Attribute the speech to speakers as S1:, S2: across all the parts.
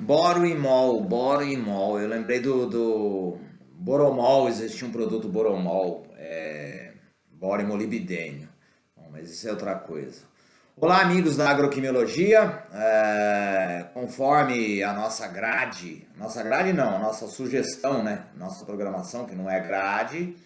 S1: Boro e mol. Eu lembrei do Boromol, existia um produto Boromol, boro e molibdênio. Bom, mas isso é outra coisa. Olá, amigos da agroquimiologia. Conforme a nossa grade não, a nossa sugestão, né? Nossa programação, que não é grade.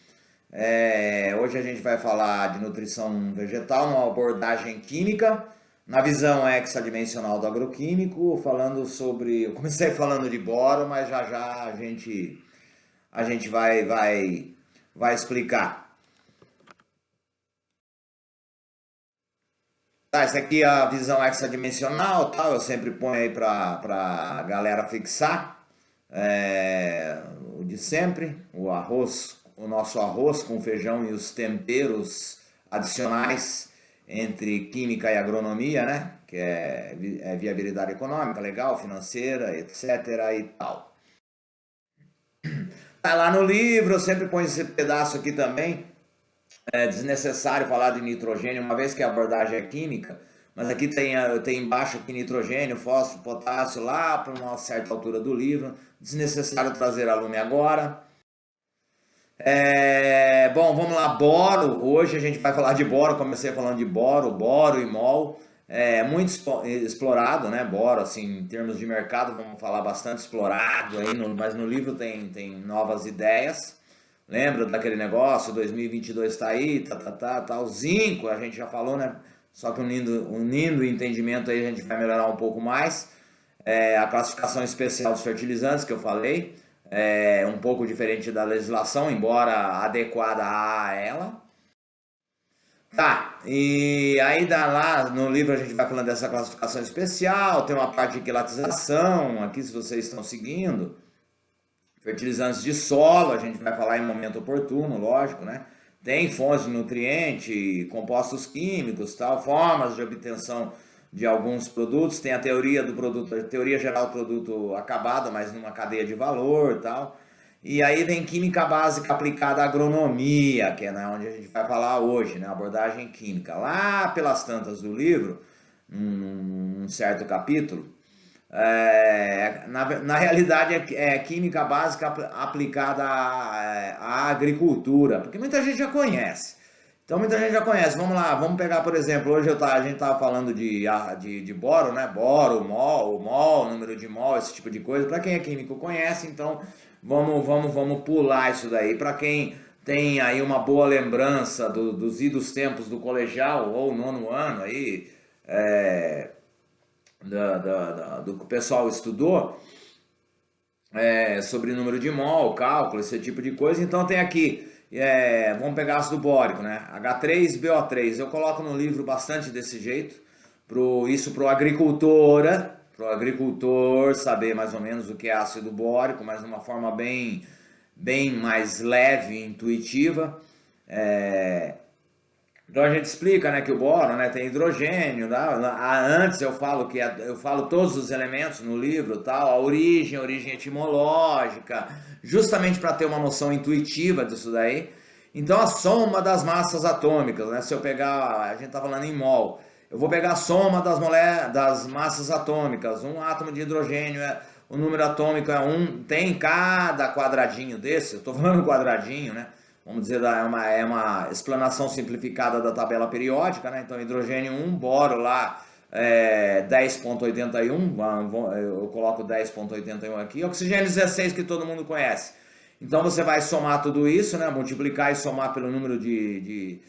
S1: Hoje a gente vai falar de nutrição vegetal numa abordagem química, na visão hexadimensional do agroquímico, falando sobre. Eu comecei falando de boro, mas já já a gente vai explicar. Tá, essa aqui é a visão hexadimensional, tal. Eu sempre ponho aí para galera fixar. O de sempre, o arroz, o nosso arroz com feijão e os temperos adicionais entre química e agronomia, né? Que é viabilidade econômica, legal, financeira, etc. e tal. Tá lá no livro, eu sempre ponho esse pedaço aqui também. É desnecessário falar de nitrogênio, uma vez que a abordagem é química, mas aqui tem embaixo aqui nitrogênio, fósforo, potássio, lá para uma certa altura do livro. Desnecessário trazer a lume agora. Bom, vamos lá, boro. Hoje a gente vai falar de boro. Comecei falando de boro e mol. É muito explorado, né? Boro, assim, em termos de mercado, vamos falar bastante explorado aí, mas no livro tem novas ideias. Lembra daquele negócio? 2022 está aí, tá. O zinco, a gente já falou, né? Só que unindo o entendimento aí, a gente vai melhorar um pouco mais. A classificação especial dos fertilizantes que eu falei. Um pouco diferente da legislação, embora adequada a ela. Tá, e aí lá no livro a gente vai falando dessa classificação especial, tem uma parte de quilatização, aqui se vocês estão seguindo, fertilizantes de solo, a gente vai falar em momento oportuno, lógico, né? Tem fontes de nutriente, compostos químicos, tal, formas de obtenção de alguns produtos, tem a teoria do produto, a teoria geral do produto acabado, mas numa cadeia de valor, tal. E aí vem química básica aplicada à agronomia, que é onde a gente vai falar hoje, né? Abordagem química. Lá pelas tantas do livro, num certo capítulo, na realidade é química básica aplicada à agricultura, porque muita gente já conhece. Então muita gente já conhece. Vamos lá, vamos pegar, por exemplo, hoje a gente estava falando de boro, né? Boro, mol, número de mol, esse tipo de coisa. Para quem é químico conhece, então vamos pular isso daí. Para quem tem aí uma boa lembrança dos idos tempos do colegial ou nono ano aí, do que o pessoal estudou, sobre número de mol, cálculo, esse tipo de coisa. Então tem aqui, vamos pegar ácido bórico, né? H3BO3. Eu coloco no livro bastante desse jeito, isso pro agricultor saber mais ou menos o que é ácido bórico, mas de uma forma bem mais leve, intuitiva. Então a gente explica, né, que o boro, né, tem hidrogênio, tá? Antes eu falo todos os elementos no livro, tal, a origem etimológica, justamente para ter uma noção intuitiva disso daí. Então a soma das massas atômicas, né, se eu pegar, a gente tá falando em mol, eu vou pegar a soma das massas atômicas, um átomo de hidrogênio, o número atômico é 1, tem cada quadradinho desse, eu tô falando quadradinho, né? Vamos dizer, é uma explanação simplificada da tabela periódica, né? Então, hidrogênio 1, boro lá 10,81, eu coloco 10,81 aqui, oxigênio 16, que todo mundo conhece. Então, você vai somar tudo isso, né? Multiplicar e somar pelo número de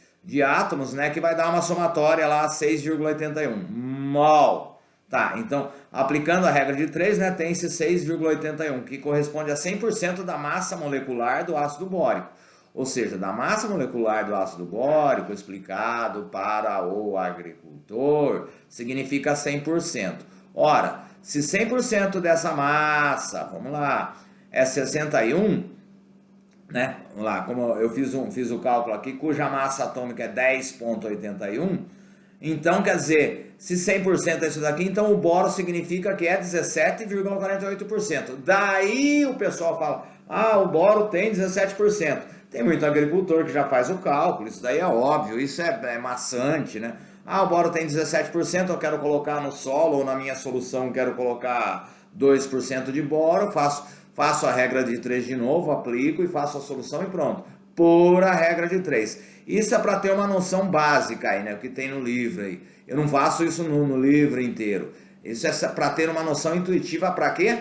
S1: átomos, né? Que vai dar uma somatória lá 6,81 mol. Tá, então, aplicando a regra de 3, né? Tem esse 6,81, que corresponde a 100% da massa molecular do ácido bórico. Ou seja, da massa molecular do ácido bórico explicado para o agricultor, significa 100%. Ora, se 100% dessa massa, vamos lá, é 61, né? Vamos lá, como eu fiz o cálculo aqui, cuja massa atômica é 10,81, então quer dizer, se 100% é isso daqui, então o boro significa que é 17,48%. Daí o pessoal fala, o boro tem 17%. Tem muito agricultor que já faz o cálculo, isso daí é óbvio, isso é maçante, né? O boro tem 17%, eu quero colocar no solo, ou na minha solução quero colocar 2% de boro, faço a regra de 3 de novo, aplico e faço a solução e pronto. Por a regra de 3. Isso é para ter uma noção básica aí, né? O que tem no livro aí. Eu não faço isso no livro inteiro. Isso é para ter uma noção intuitiva para quê?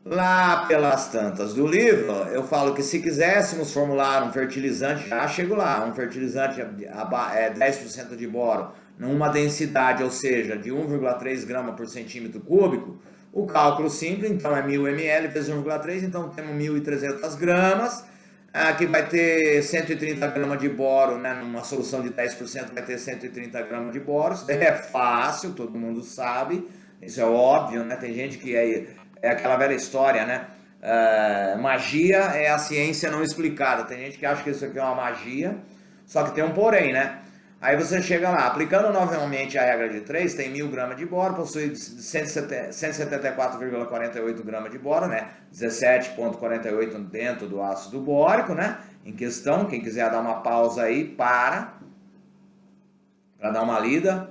S1: Lá pelas tantas do livro, eu falo que se quiséssemos formular um fertilizante, já chego lá, um fertilizante 10% de boro, numa densidade, ou seja, de 1,3 gramas por centímetro cúbico, o cálculo simples, então é 1000 ml vezes 1,3, então temos 1.300 gramas, que vai ter 130 gramas de boro, né? Numa solução de 10% vai ter 130 gramas de boro, isso é fácil, todo mundo sabe, isso é óbvio, né? Tem gente que é aquela velha história, né? Magia é a ciência não explicada, tem gente que acha que isso aqui é uma magia, só que tem um porém, né? Aí você chega lá, aplicando novamente a regra de 3, tem 1000 gramas de boro, possui 174,48 gramas de boro, né? 17,48 dentro do ácido bórico, né? Em questão, quem quiser dar uma pausa aí, para dar uma lida.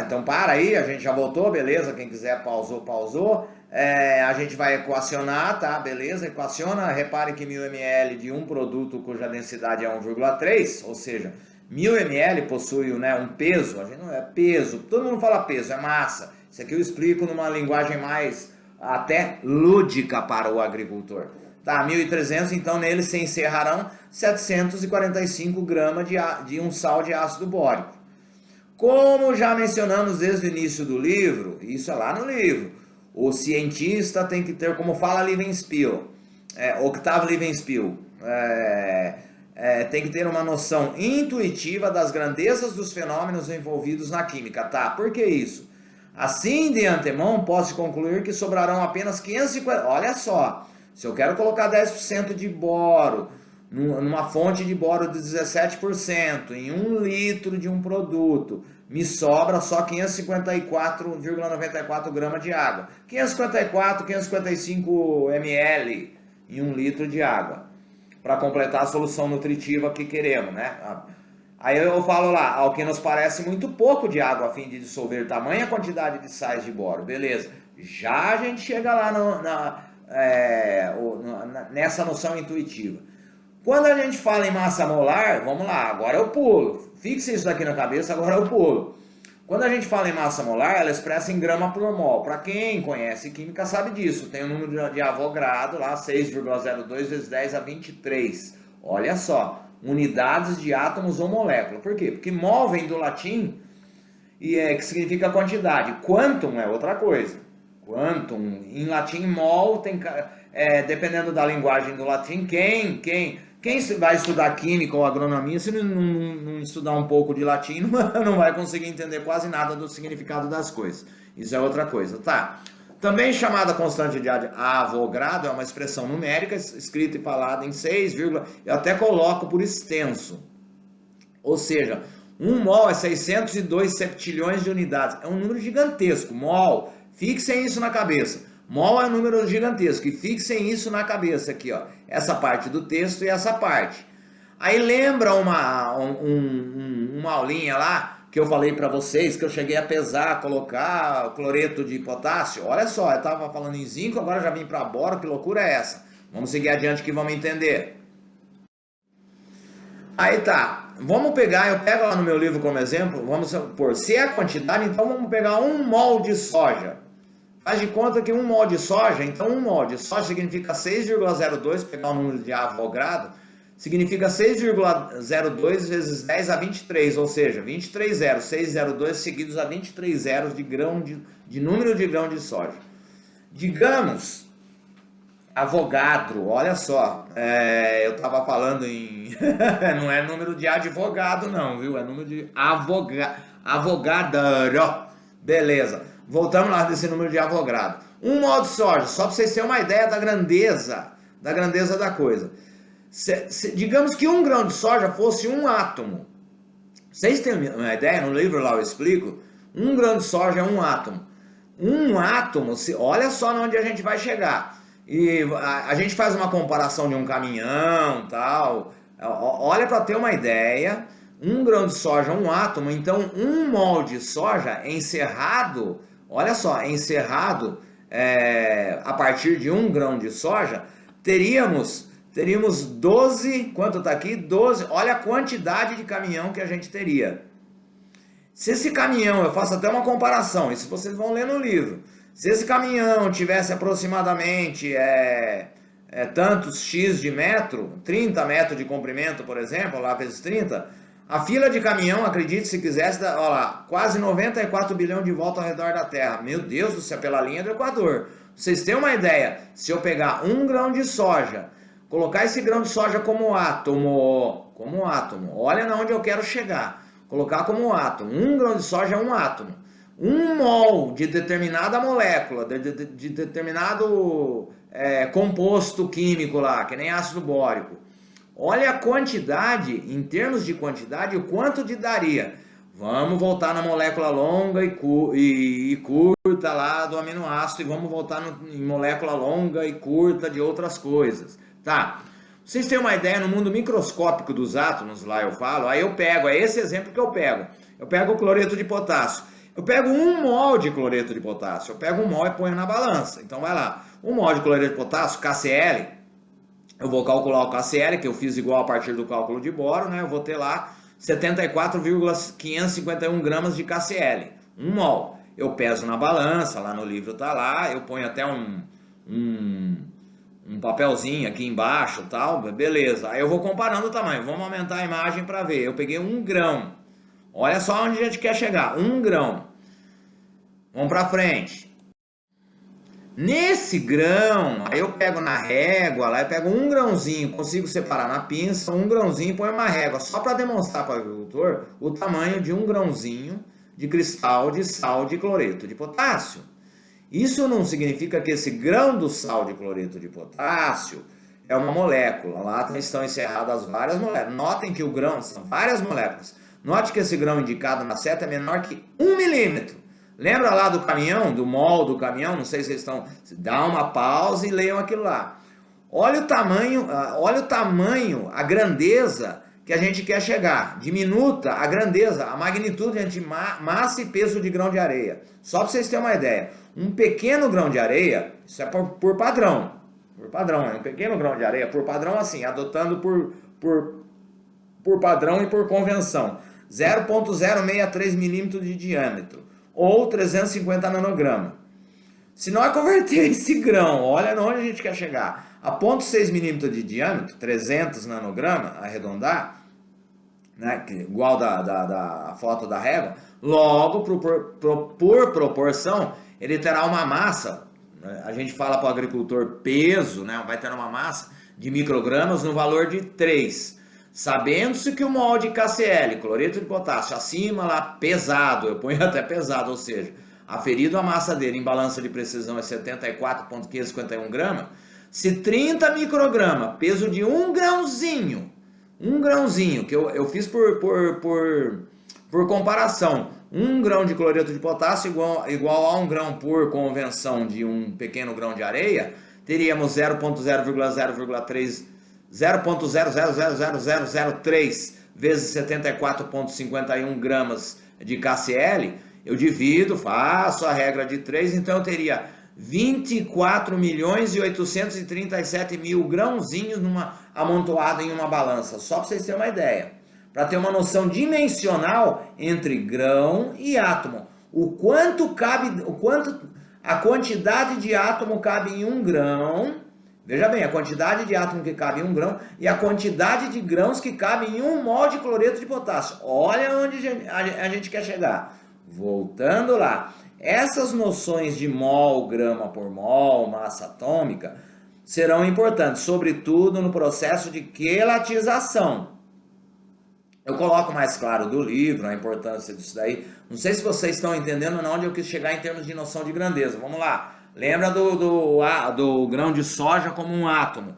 S1: Então para aí, a gente já voltou, beleza? Quem quiser pausou. A gente vai equacionar, tá? Beleza? Equaciona, repare que 1000 ml de um produto cuja densidade é 1,3, ou seja, 1000 ml possui, né, um peso, a gente não é peso, todo mundo fala peso, é massa. Isso aqui eu explico numa linguagem mais até lúdica para o agricultor. Tá, 1.300, então nele se encerrarão 745 gramas de um sal de ácido bórico. Como já mencionamos desde o início do livro, isso é lá no livro, o cientista tem que ter, como fala Livenspiel, Octave Livenspiel, tem que ter uma noção intuitiva das grandezas dos fenômenos envolvidos na química, tá? Por que isso? Assim, de antemão, posso concluir que sobrarão apenas 550... Olha só, se eu quero colocar 10% de boro numa fonte de boro de 17%, em 1 litro de um produto, me sobra só 554,94 gramas de água. 555 ml em 1 litro de água, para completar a solução nutritiva que queremos, né? Aí eu falo lá, ao que nos parece muito pouco de água a fim de dissolver tamanha quantidade de sais de boro, beleza. Já a gente chega lá nessa noção intuitiva. Quando a gente fala em massa molar, vamos lá, agora eu pulo. Fixe isso aqui na cabeça, agora eu pulo. Quando a gente fala em massa molar, ela expressa em grama por mol. Para quem conhece química sabe disso. Tem o número de Avogadro lá, 6,02 vezes 10 a 23. Olha só, unidades de átomos ou molécula. Por quê? Porque mol vem do latim, que significa quantidade. Quantum é outra coisa. Quantum, em latim, mol, dependendo da linguagem do latim, quem vai estudar química ou agronomia, se não estudar um pouco de latim, não vai conseguir entender quase nada do significado das coisas. Isso é outra coisa, tá? Também chamada constante de Avogadro, é uma expressão numérica, escrita e falada em 6, eu até coloco por extenso. Ou seja, 1 mol é 602 septilhões de unidades. É um número gigantesco. Mol, fixem isso na cabeça. Mol é um número gigantesco, e fixem isso na cabeça aqui, ó. Essa parte do texto e essa parte. Aí lembra uma aulinha lá que eu falei para vocês, que eu cheguei a pesar, colocar cloreto de potássio? Olha só, eu estava falando em zinco, agora já vim para boro, que loucura é essa? Vamos seguir adiante que vamos entender. Aí tá, vamos pegar, eu pego lá no meu livro como exemplo, vamos supor, se é a quantidade, então vamos pegar 1 mol de soja. Faz de conta que 1 mol de soja, então 1 mol de soja significa 6,02, pegar o número de Avogadro, significa 6,02 vezes 10 a 23, ou seja, 23 zeros, 602 seguidos a 23 zeros de número de grão de soja. Digamos, Avogadro, olha só, eu estava falando em... não é número de advogado não, viu? É número de Avogadro. Beleza. Voltamos lá desse número de Avogadro. 1 mol de soja, só para vocês terem uma ideia da grandeza da coisa. Digamos que 1 grão de soja fosse um átomo. Vocês têm uma ideia? No livro lá eu explico. 1 grão de soja é um átomo. Um átomo, olha só onde a gente vai chegar. E a gente faz uma comparação de um caminhão, tal. Olha, para ter uma ideia, 1 grão de soja é um átomo, então 1 mol de soja encerrado, olha só, encerrado a partir de 1 grão de soja, teríamos 12, quanto está aqui? 12, olha a quantidade de caminhão que a gente teria. Se esse caminhão, eu faço até uma comparação, isso vocês vão ler no livro, se esse caminhão tivesse aproximadamente tantos X de metro, 30 metros de comprimento, por exemplo, lá vezes 30, a fila de caminhão, acredite se quisesse, olha lá, quase 94 bilhões de volta ao redor da Terra. Meu Deus do céu, pela linha do Equador. Vocês têm uma ideia, se eu pegar 1 grão de soja, colocar esse grão de soja como átomo, olha onde eu quero chegar, colocar como átomo, 1 grão de soja é um átomo, 1 mol de determinada molécula, de determinado composto químico lá, que nem ácido bórico, olha a quantidade, em termos de quantidade, o quanto de daria. Vamos voltar na molécula longa e curta lá do aminoácido e vamos voltar em molécula longa e curta de outras coisas. Tá, vocês têm uma ideia, no mundo microscópico dos átomos, lá eu falo, aí eu pego, é esse exemplo que eu pego o cloreto de potássio, eu pego 1 mol de cloreto de potássio, eu pego 1 mol e ponho na balança, então vai lá, 1 mol de cloreto de potássio, KCl, eu vou calcular o KCl, que eu fiz igual a partir do cálculo de boro, né, eu vou ter lá 74,551 gramas de KCl, 1 mol, eu peso na balança, lá no livro tá lá, eu ponho até um papelzinho aqui embaixo, tal, beleza. Aí eu vou comparando o tamanho, vamos aumentar a imagem para ver. Eu peguei 1 grão. Olha só onde a gente quer chegar, 1 grão. Vamos para frente. Nesse grão, aí eu pego na régua, lá eu pego 1 grãozinho, consigo separar na pinça, 1 grãozinho e põe uma régua, só para demonstrar para o agricultor o tamanho de 1 grãozinho de cristal de sal de cloreto de potássio. Isso não significa que esse grão do sal de cloreto de potássio é uma molécula. Lá estão encerradas várias moléculas. Notem que o grão são várias moléculas. Note que esse grão indicado na seta é menor que 1 milímetro. Lembra lá do caminhão, do mol do caminhão? Não sei se vocês estão... Dá uma pausa e leiam aquilo lá. Olha o tamanho, a grandeza que a gente quer chegar. Diminuta a grandeza, a magnitude entre massa e peso de grão de areia. Só para vocês terem uma ideia. Um pequeno grão de areia, isso é por padrão. Por padrão, é um pequeno grão de areia, por padrão assim, adotando por padrão e por convenção. 0,063 milímetros de diâmetro, ou 350 nanogramas. Se nós converter esse grão, olha onde a gente quer chegar, a 0,6 milímetros de diâmetro, 300 nanogramas, arredondar, né, igual da foto da régua, logo, por proporção, ele terá uma massa, a gente fala para o agricultor peso, né, vai ter uma massa de microgramas no valor de 3. Sabendo-se que o mol de KCl, cloreto de potássio, acima lá, pesado, eu ponho até pesado, ou seja, aferido a massa dele em balança de precisão é 74,551 gramas, se 30 microgramas, peso de 1 grãozinho, que eu fiz por comparação, 1 grão de cloreto de potássio igual a 1 grão por convenção de um pequeno grão de areia, teríamos 0,0000003 vezes 74,51 gramas de KCl, eu divido, faço a regra de 3, então eu teria 24.837.000 grãozinhos amontoado em uma balança, só para vocês terem uma ideia, para ter uma noção dimensional entre grão e átomo, a quantidade de átomo cabe em 1 grão, veja bem, a quantidade de átomo que cabe em 1 grão e a quantidade de grãos que cabem em 1 mol de cloreto de potássio, olha onde a gente quer chegar. Voltando lá, essas noções de mol, grama por mol, massa atômica, serão importantes, sobretudo no processo de quelatização. Eu coloco mais claro do livro, a importância disso daí. Não sei se vocês estão entendendo onde eu quis chegar em termos de noção de grandeza. Vamos lá, lembra do grão de soja como um átomo.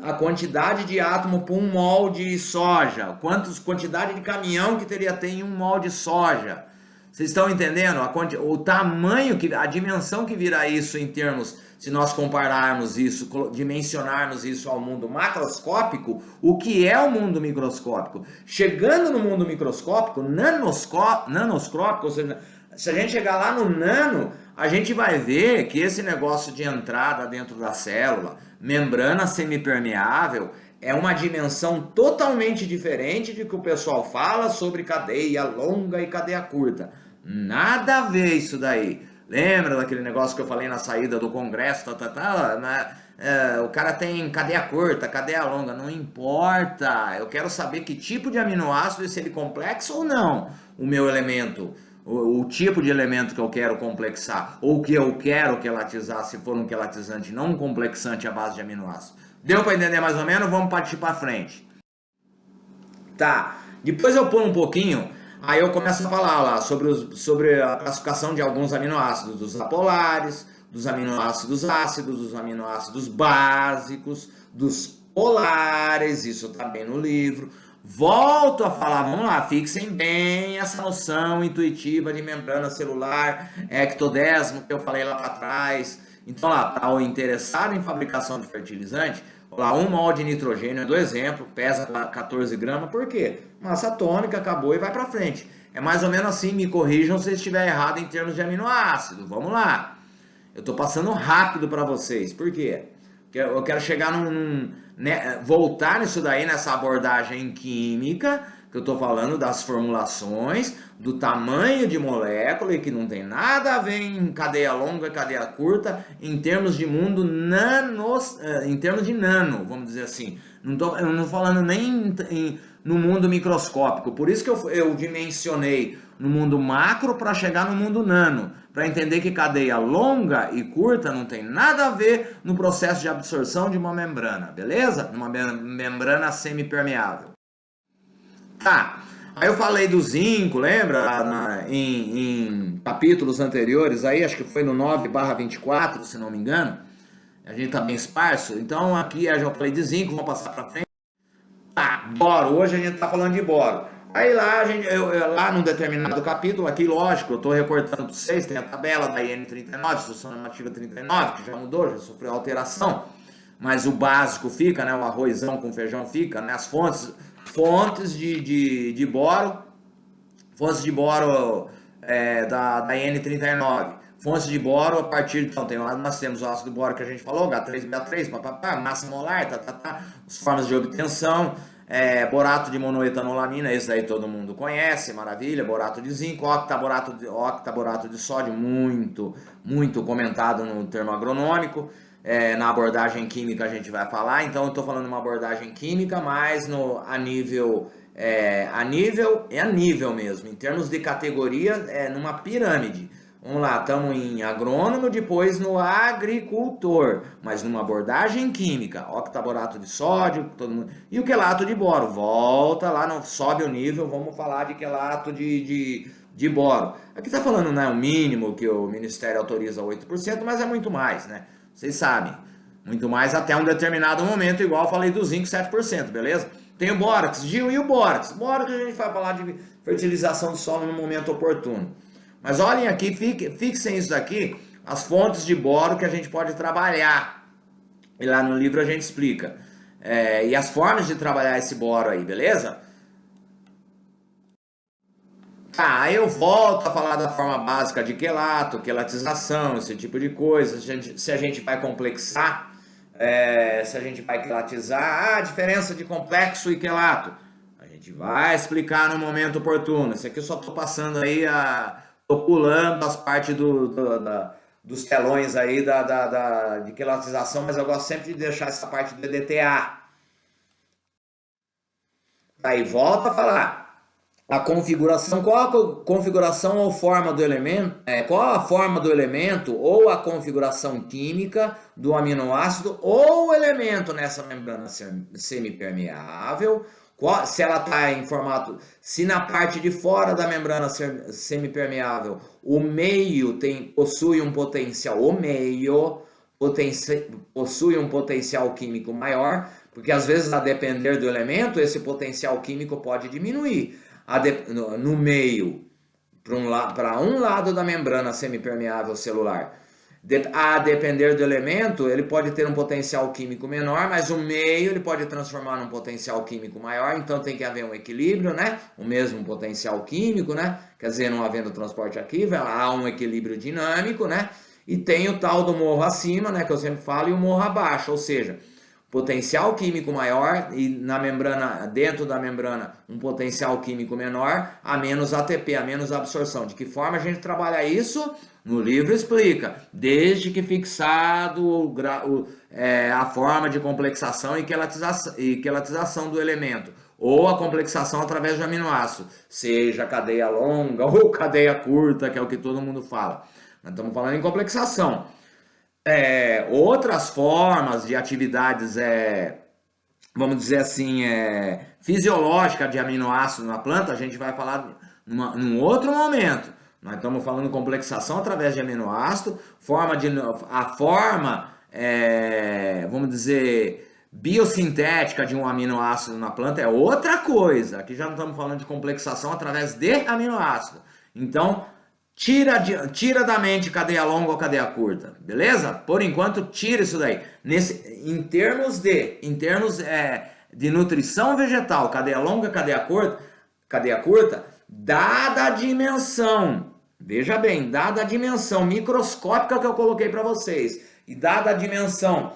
S1: A quantidade de átomo por 1 mol de soja, quantidade de caminhão que teria em 1 mol de soja. Vocês estão entendendo? O tamanho, a dimensão que virá isso em termos, se nós compararmos isso, dimensionarmos isso ao mundo macroscópico, o que é o mundo microscópico? Chegando no mundo microscópico, nanoscópico, ou seja, se a gente chegar lá no nano, a gente vai ver que esse negócio de entrada dentro da célula, membrana semipermeável, é uma dimensão totalmente diferente de que o pessoal fala sobre cadeia longa e cadeia curta. Nada a ver isso daí. Lembra daquele negócio que eu falei na saída do congresso? O cara tem cadeia curta, cadeia longa, não importa. Eu quero saber que tipo de aminoácido, se ele é complexo ou não, o meu elemento. O tipo de elemento que eu quero complexar, ou que eu quero quelatizar, se for um quelatizante, não um complexante à base de aminoácido. Deu para entender mais ou menos? Vamos partir para frente. Tá, depois eu pulo um pouquinho, aí eu começo a falar lá sobre a classificação de alguns aminoácidos, dos apolares, dos aminoácidos ácidos, dos aminoácidos básicos, dos polares, isso tá bem no livro. Volto a falar, vamos lá, fixem bem essa noção intuitiva de membrana celular, ectodesmo que eu falei lá para trás. Então lá, para o interessado em fabricação de fertilizante, lá 1 mol de nitrogênio é do exemplo, pesa 14 gramas, por quê? Massa atômica, acabou e vai para frente. É mais ou menos assim, me corrijam se eu estiver errado em termos de aminoácido, vamos lá. Eu estou passando rápido para vocês, por quê? Porque eu quero chegar voltar nisso daí, nessa abordagem química, que eu estou falando das formulações, do tamanho de molécula, e que não tem nada a ver em cadeia longa e cadeia curta, em termos de mundo em termos de nano, vamos dizer assim. Eu não estou falando nem no mundo microscópico, por isso que eu dimensionei no mundo macro para chegar no mundo nano, para entender que cadeia longa e curta não tem nada a ver no processo de absorção de uma membrana, beleza? Uma membrana semipermeável. Tá, aí eu falei do zinco, lembra? Em capítulos anteriores, aí acho que foi no 9/24, se não me engano. A gente tá bem esparso, então aqui eu já falei de zinco, vamos passar para frente. Tá, boro, hoje a gente tá falando de boro. Aí lá, lá num determinado capítulo, aqui lógico, eu estou recortando para vocês, tem a tabela da IN39, Instrução Normativa 39, que já mudou, já sofreu alteração, mas o básico fica, né, o arrozão com feijão fica, né, as fontes de boro, da IN39, fontes de boro a partir, então nós temos o ácido bórico que a gente falou, H3BA3, massa molar, as formas de obtenção, borato de monoetanolamina, esse aí todo mundo conhece, maravilha, borato de zinco, octaborato de sódio, muito comentado no termo agronômico, na abordagem química a gente vai falar, então eu estou falando uma abordagem química, mas a nível mesmo, em termos de categoria, numa pirâmide. Vamos lá, estamos em agrônomo, depois no agricultor, mas numa abordagem química, octaborato de sódio, todo mundo. E o quelato de boro, volta lá, sobe o nível, vamos falar de quelato de boro. Aqui está falando, né, o mínimo que o Ministério autoriza 8%, mas é muito mais, né? Vocês sabem, muito mais até um determinado momento, igual eu falei do zinco, 7%, beleza? Tem o bórax, Gil, e o bórax? Bórax a gente vai falar de fertilização do solo no momento oportuno. Mas olhem aqui, fixem isso daqui, as fontes de boro que a gente pode trabalhar. E lá no livro a gente explica. E as formas de trabalhar esse boro aí, beleza? Tá, aí eu volto a falar da forma básica de quelato, quelatização, esse tipo de coisa. Se a gente vai complexar, se a gente vai quelatizar, a diferença de complexo e quelato. A gente vai explicar no momento oportuno. Esse aqui eu só tô passando aí tô pulando as partes dos telões aí de quelatização, mas eu gosto sempre de deixar essa parte do EDTA. Aí volta a falar a configuração, qual a configuração ou forma do elemento, qual a forma do elemento ou a configuração química do aminoácido ou elemento nessa membrana semipermeável. Se ela está em formato, se na parte de fora da membrana semipermeável o meio possui um potencial, possui um potencial químico maior, porque às vezes a depender do elemento esse potencial químico pode diminuir no meio, para um lado da membrana semipermeável celular. A depender do elemento, ele pode ter um potencial químico menor, mas o meio ele pode transformar num potencial químico maior, então tem que haver um equilíbrio, né? O mesmo potencial químico, né? Quer dizer, não havendo transporte aqui, há um equilíbrio dinâmico, né? E tem o tal do morro acima, né? Que eu sempre falo, e o morro abaixo, ou seja, potencial químico maior e na membrana, dentro da membrana, um potencial químico menor, a menos ATP, a menos absorção. De que forma a gente trabalha isso? No livro explica, desde que fixado a forma de complexação e quelatização do elemento, ou a complexação através de aminoácido, seja cadeia longa ou cadeia curta, que é o que todo mundo fala. Nós estamos falando em complexação. Outras formas de atividades, vamos dizer assim, fisiológica de aminoácidos na planta, a gente vai falar num outro momento. Nós estamos falando complexação através de aminoácido, vamos dizer, biosintética de um aminoácido na planta é outra coisa. Aqui já não estamos falando de complexação através de aminoácido. Então, tira da mente cadeia longa ou cadeia curta, beleza? Por enquanto, tira isso daí. Em termos de nutrição vegetal, cadeia longa, cadeia curta, dada a dimensão, veja bem, dada a dimensão microscópica que eu coloquei para vocês, e dada a dimensão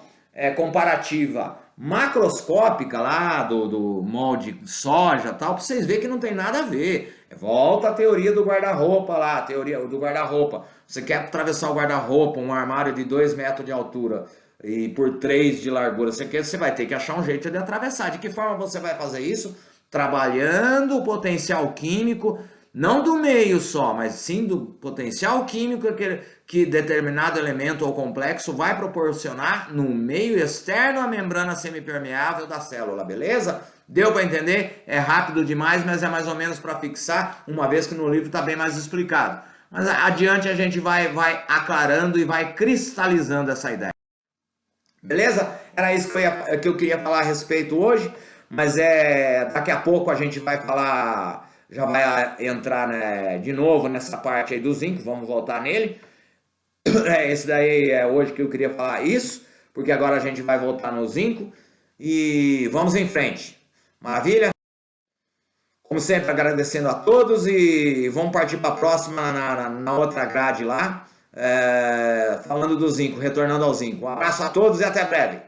S1: comparativa macroscópica lá do molde soja tal, para vocês verem que não tem nada a ver. Volta a teoria do guarda-roupa lá, a teoria do guarda-roupa. Você quer atravessar o guarda-roupa, um armário de 2 metros de altura e por 3 de largura, você vai ter que achar um jeito de atravessar. De que forma você vai fazer isso? Trabalhando o potencial químico, não do meio só, mas sim do potencial químico que determinado elemento ou complexo vai proporcionar no meio externo à membrana semipermeável da célula, beleza? Deu para entender? É rápido demais, mas é mais ou menos para fixar, uma vez que no livro está bem mais explicado. Mas adiante a gente vai aclarando e vai cristalizando essa ideia. Beleza? Era isso que eu queria falar a respeito hoje, mas daqui a pouco a gente vai falar, já vai entrar, né, de novo nessa parte aí do zinco, vamos voltar nele. Esse daí é hoje que eu queria falar isso, porque agora a gente vai voltar no zinco e vamos em frente. Maravilha? Como sempre, agradecendo a todos e vamos partir para a próxima na outra grade lá, falando do zinco, retornando ao zinco. Um abraço a todos e até breve.